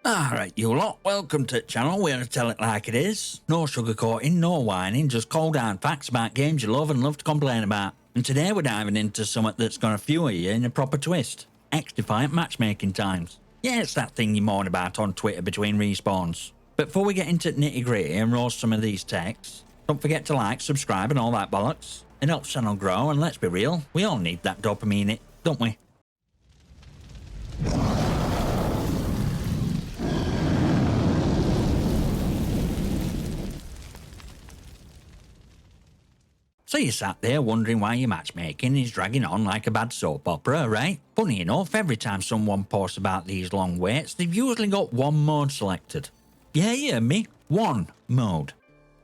Alright, you lot, welcome to the channel where I tell it like it is. No sugarcoating, no whining, just cold hard facts about games you love and love to complain about. And today we're diving into something that's gonna fuel you in a proper twist. XDefiant Matchmaking times. Yeah, it's that thing you moan about on Twitter between respawns. But before we get into nitty gritty and roast some of these texts, don't forget to like, subscribe and all that bollocks. It helps the channel grow, and let's be real, we all need that dopamine hit, don't we? So you sat there wondering why your matchmaking is dragging on like a bad soap opera, right? Funny enough, every time someone posts about these long waits, they've usually got one mode selected. Yeah, you heard me, one mode.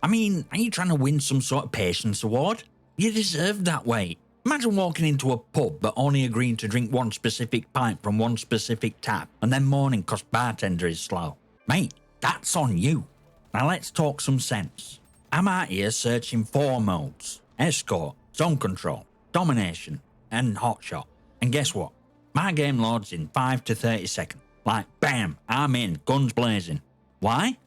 I mean, are you trying to win some sort of patience award? You deserve that wait. Imagine walking into a pub but only agreeing to drink one specific pint from one specific tap and then moaning cause bartender is slow. Mate, that's on you. Now let's talk some sense. I'm out here searching 4 modes. Escort, zone control, domination, and hotshot. And guess what? My game loads in 5 to 30 seconds. Like bam, I'm in, guns blazing. Why?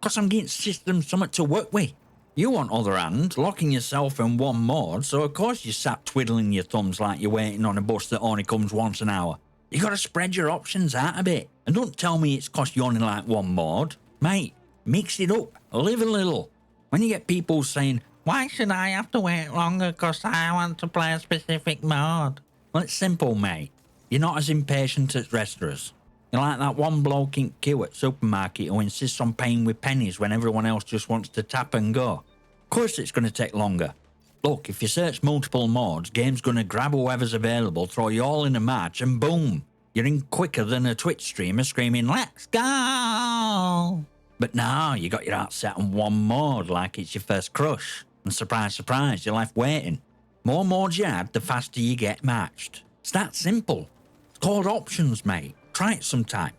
Cause I'm getting systems something to work with. You on other hand, locking yourself in one mode, so of course you sat twiddling your thumbs like you're waiting on a bus that only comes once an hour. You gotta spread your options out a bit. And don't tell me it's cause you only like one mode. Mate, mix it up, live a little. When you get people saying, why should I have to wait longer cause I want to play a specific mode? Well, it's simple, mate. You're not as impatient as wrestlers. You're like that one bloke in queue at supermarket who insists on paying with pennies when everyone else just wants to tap and go. Of course it's going to take longer. Look, if you search multiple modes, game's going to grab whoever's available, throw you all in a match, and boom! You're in quicker than a Twitch streamer screaming, let's go! But now you got your heart set on one mode like it's your first crush. And surprise, surprise, you're left waiting. More modes you add, the faster you get matched. It's that simple. It's called options, mate. Try it sometime.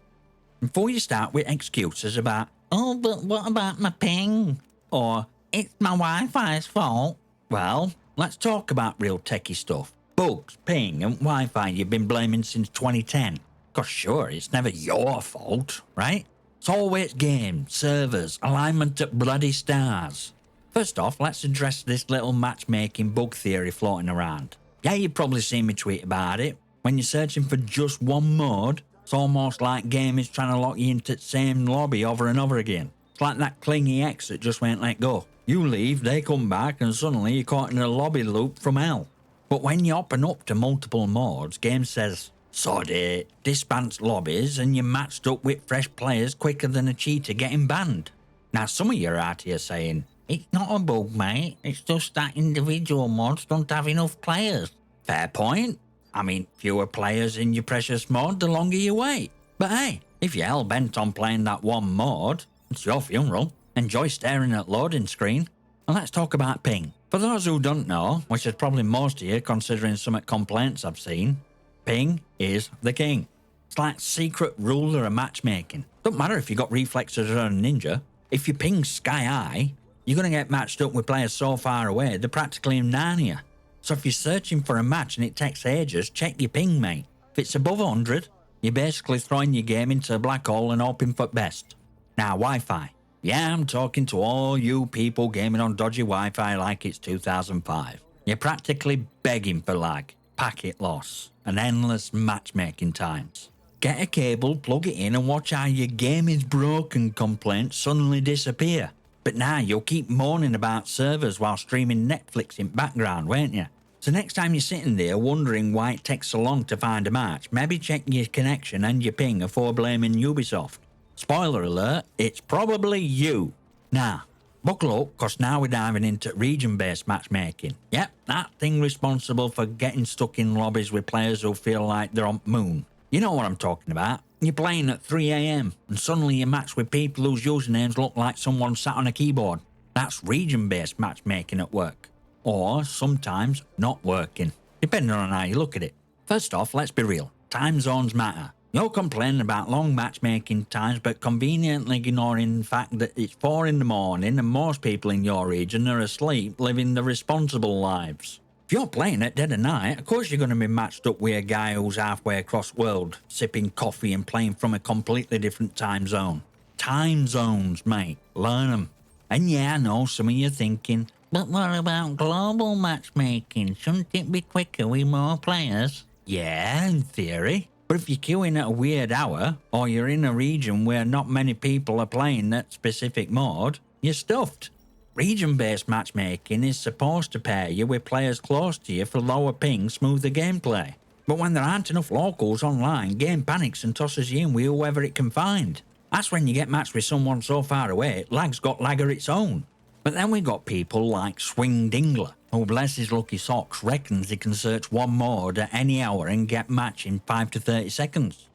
Before you start with excuses about, oh, but what about my ping? Or, it's my Wi-Fi's fault. Well, let's talk about real techie stuff. Bugs, ping, and Wi-Fi you've been blaming since 2010. Cause sure, it's never your fault, right? It's always games, servers, alignment at bloody stars. First off, let's address this little matchmaking bug theory floating around. Yeah, you've probably seen me tweet about it. When you're searching for just one mode, it's almost like game is trying to lock you into the same lobby over and over again. It's like that clingy ex that just won't let go. You leave, they come back, and suddenly you're caught in a lobby loop from hell. But when you open up to multiple modes, game says, sod it, disband lobbies, and you're matched up with fresh players quicker than a cheater getting banned. Now some of you are out here saying, it's not a bug, mate. It's just that individual mods don't have enough players. Fair point. I mean, fewer players in your precious mod, the longer you wait. But hey, if you're hell-bent on playing that one mod, it's your funeral. Enjoy staring at loading screen. And let's talk about ping. For those who don't know, which is probably most of you considering some complaints I've seen, ping is the king. It's like secret ruler of matchmaking. Don't matter if you got reflexes or a ninja. If you ping sky high, you're going to get matched up with players so far away, they're practically in Narnia. So if you're searching for a match and it takes ages, check your ping, mate. If it's above 100, you're basically throwing your game into a black hole and hoping for best. Now, Wi-Fi. Yeah, I'm talking to all you people gaming on dodgy Wi-Fi like it's 2005. You're practically begging for lag, packet loss, and endless matchmaking times. Get a cable, plug it in, and watch how your game is broken complaints suddenly disappear. But now you'll keep moaning about servers while streaming Netflix in background, won't you? So next time you're sitting there wondering why it takes so long to find a match, maybe check your connection and your ping before blaming Ubisoft. Spoiler alert, it's probably you. Now, buckle up, cause now we're diving into region-based matchmaking. Yep, that thing responsible for getting stuck in lobbies with players who feel like they're on moon. You know what I'm talking about. You're playing at 3 AM and suddenly you match with people whose usernames look like someone sat on a keyboard. That's region-based matchmaking at work. Or sometimes not working, depending on how you look at it. First off, let's be real. Time zones matter. You're complaining about long matchmaking times but conveniently ignoring the fact that it's 4 in the morning and most people in your region are asleep living the responsible lives. If you're playing at dead of night, of course you're going to be matched up with a guy who's halfway across the world, sipping coffee and playing from a completely different time zone. Time zones, mate. Learn them. And yeah, I know some of you thinking, but what about global matchmaking? Shouldn't it be quicker with more players? Yeah, in theory. But if you're queuing at a weird hour, or you're in a region where not many people are playing that specific mode, you're stuffed. Region-based matchmaking is supposed to pair you with players close to you for lower ping, smoother gameplay. But when there aren't enough locals online, game panics and tosses you in with whoever it can find. That's when you get matched with someone so far away, lag's got lag of its own. But then we got people like Swing Dingler, who bless his lucky socks reckons he can search one mode at any hour and get match in 5 to 30 seconds.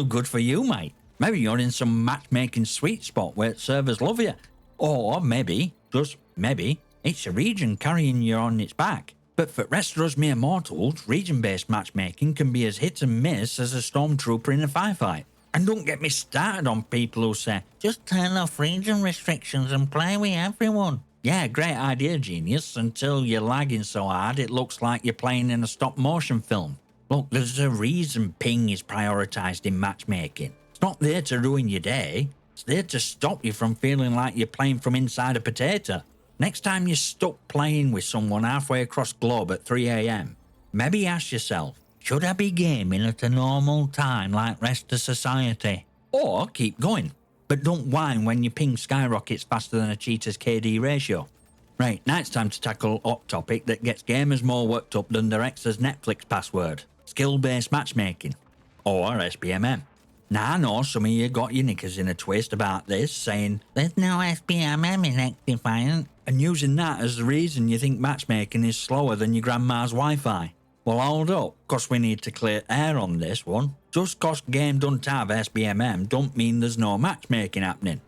Good for you, mate. Maybe you're in some matchmaking sweet spot where servers love you. Or maybe, just maybe, it's a region carrying you on its back. But for rest of us mere mortals, region-based matchmaking can be as hit and miss as a stormtrooper in a firefight. And don't get me started on people who say, just turn off region restrictions and play with everyone. Yeah, great idea, genius, until you're lagging so hard it looks like you're playing in a stop-motion film. Look, there's a reason ping is prioritised in matchmaking. It's not there to ruin your day. It's there to stop you from feeling like you're playing from inside a potato. Next time you're stuck playing with someone halfway across globe at 3 AM, maybe ask yourself, should I be gaming at a normal time like rest of society? Or keep going, but don't whine when your ping skyrockets faster than a cheater's KD ratio. Right, now it's time to tackle a hot topic that gets gamers more worked up than their ex's Netflix password. Skill-based matchmaking, or SBMM. Now I know some of you got your knickers in a twist about this, saying, there's no SBMM in XDefiant, and using that as the reason you think matchmaking is slower than your grandma's Wi-Fi. Well, hold up, cause we need to clear air on this one. Just cause game don't have SBMM don't mean there's no matchmaking happening.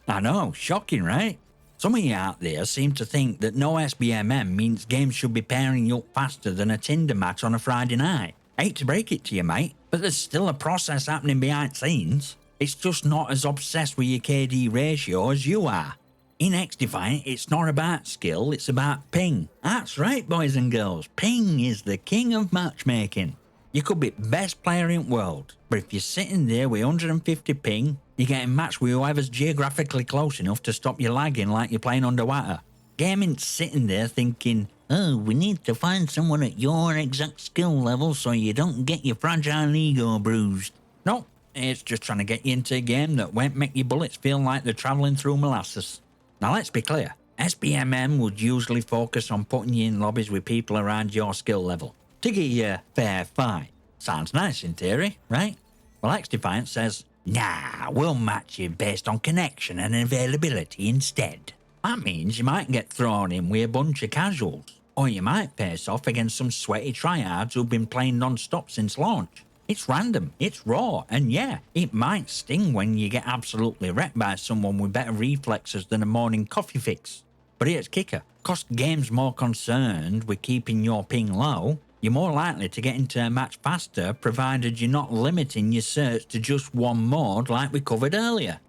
I know, shocking, right? Some of you out there seem to think that no SBMM means games should be pairing you up faster than a Tinder match on a Friday night. Hate to break it to you, mate, but there's still a process happening behind the scenes. It's just not as obsessed with your KD ratio as you are. In XDefiant, it's not about skill, it's about ping. That's right, boys and girls, ping is the king of matchmaking. You could be best player in the world, but if you're sitting there with 150 ping, you're getting matched with whoever's geographically close enough to stop you lagging like you're playing underwater. Gaming's sitting there thinking, oh, we need to find someone at your exact skill level so you don't get your fragile ego bruised. No, it's just trying to get you into a game that won't make your bullets feel like they're travelling through molasses. Now let's be clear, SBMM would usually focus on putting you in lobbies with people around your skill level to give you a fair fight. Sounds nice in theory, right? Well, XDefiant says, nah, we'll match you based on connection and availability instead. That means you might get thrown in with a bunch of casuals, or you might face off against some sweaty tryhards who've been playing non-stop since launch. It's random, it's raw, and yeah, it might sting when you get absolutely wrecked by someone with better reflexes than a morning coffee fix. But here's kicker, cause game's more concerned with keeping your ping low, you're more likely to get into a match faster provided you're not limiting your search to just one mode like we covered earlier.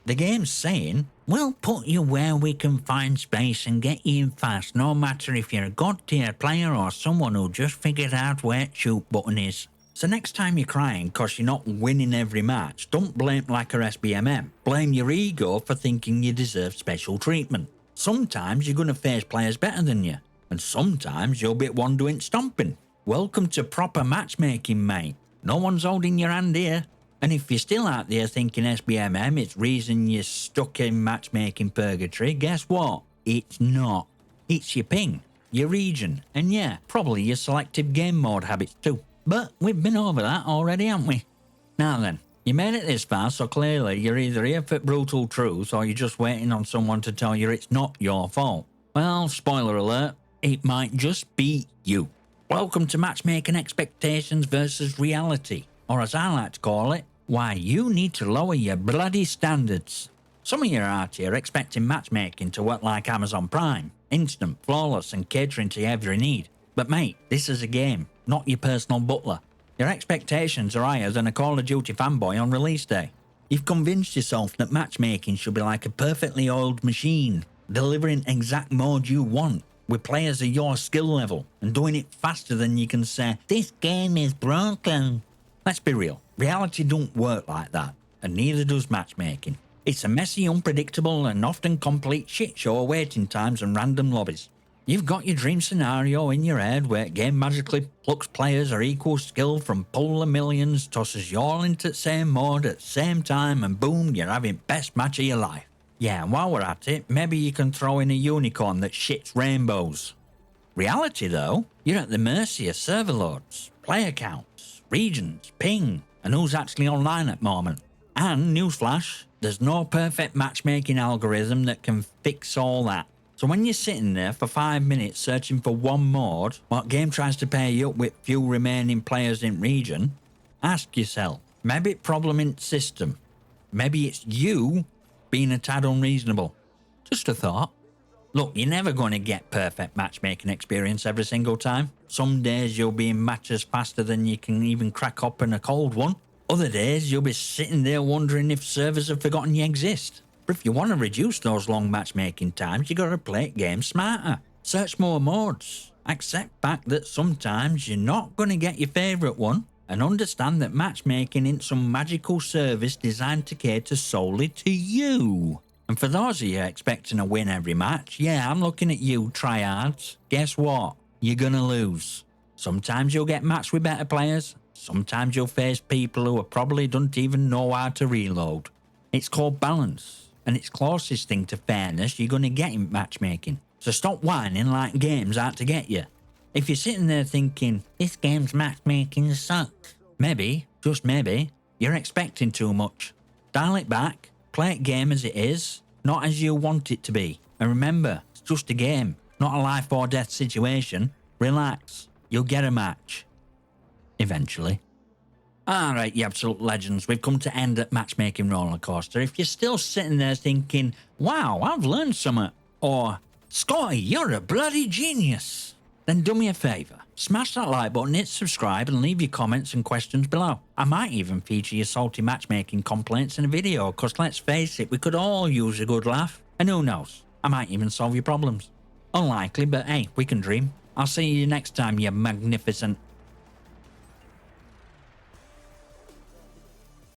The game's saying, we'll put you where we can find space and get you in fast no matter if you're a god tier player or someone who just figured out where the shoot button is. So next time you're crying cause you're not winning every match, don't blame like a SBMM. Blame your ego for thinking you deserve special treatment. Sometimes you're going to face players better than you, and sometimes you'll be one doing stomping. Welcome to proper matchmaking, mate. No one's holding your hand here. And if you're still out there thinking SBMM is reason you're stuck in matchmaking purgatory, guess what? It's not. It's your ping, your region, and yeah, probably your selective game mode habits too. But we've been over that already, haven't we? Now then, you made it this far, so clearly you're either here for brutal truth or you're just waiting on someone to tell you it's not your fault. Well, spoiler alert, it might just be you. Welcome to Matchmaking Expectations versus Reality, or as I like to call it, why you need to lower your bloody standards. Some of you are out here expecting matchmaking to work like Amazon Prime, instant, flawless and catering to every need. But mate, this is a game, not your personal butler. Your expectations are higher than a Call of Duty fanboy on release day. You've convinced yourself that matchmaking should be like a perfectly oiled machine, delivering exact mode you want. with players of your skill level and doing it faster than you can say, "This game is broken." Let's be real, reality don't work like that, and neither does matchmaking. It's a messy, unpredictable, and often complete shit show of waiting times and random lobbies. You've got your dream scenario in your head where game magically plucks players of equal skill from pool of millions, tosses you all into the same mode at the same time, and boom, you're having best match of your life. Yeah, and while we're at it, maybe you can throw in a unicorn that shits rainbows. Reality though, you're at the mercy of server loads, player counts, regions, ping, and who's actually online at the moment. And newsflash, there's no perfect matchmaking algorithm that can fix all that. So when you're sitting there for 5 minutes searching for one mode, what game tries to pair you up with few remaining players in region, ask yourself, maybe it's problem in the system. Maybe it's you being a tad unreasonable. Just a thought. Look, you're never going to get perfect matchmaking experience every single time. Some days you'll be in matches faster than you can even crack open a cold one. Other days you'll be sitting there wondering if servers have forgotten you exist. But if you want to reduce those long matchmaking times, you got to play games smarter. Search more modes. Accept fact that sometimes you're not going to get your favourite one, and understand that matchmaking isn't some magical service designed to cater solely to you. And for those of you expecting a win every match, yeah, I'm looking at you, tryhards. Guess what? You're going to lose. Sometimes you'll get matched with better players. Sometimes you'll face people who probably don't even know how to reload. It's called balance. And it's closest thing to fairness you're going to get in matchmaking. So stop whining like games out to get you. If you're sitting there thinking, this game's matchmaking sucks, maybe, just maybe, you're expecting too much. Dial it back, play it game as it is, not as you want it to be. And remember, it's just a game, not a life or death situation. Relax, you'll get a match. Eventually. Alright, you absolute legends, we've come to end at Matchmaking Rollercoaster. If you're still sitting there thinking, wow, I've learned something, or, Scotty, you're a bloody genius, then do me a favour. Smash that like button, hit subscribe, and leave your comments and questions below. I might even feature your salty matchmaking complaints in a video, because let's face it, we could all use a good laugh. And who knows, I might even solve your problems. Unlikely, but hey, we can dream. I'll see you next time, you magnificent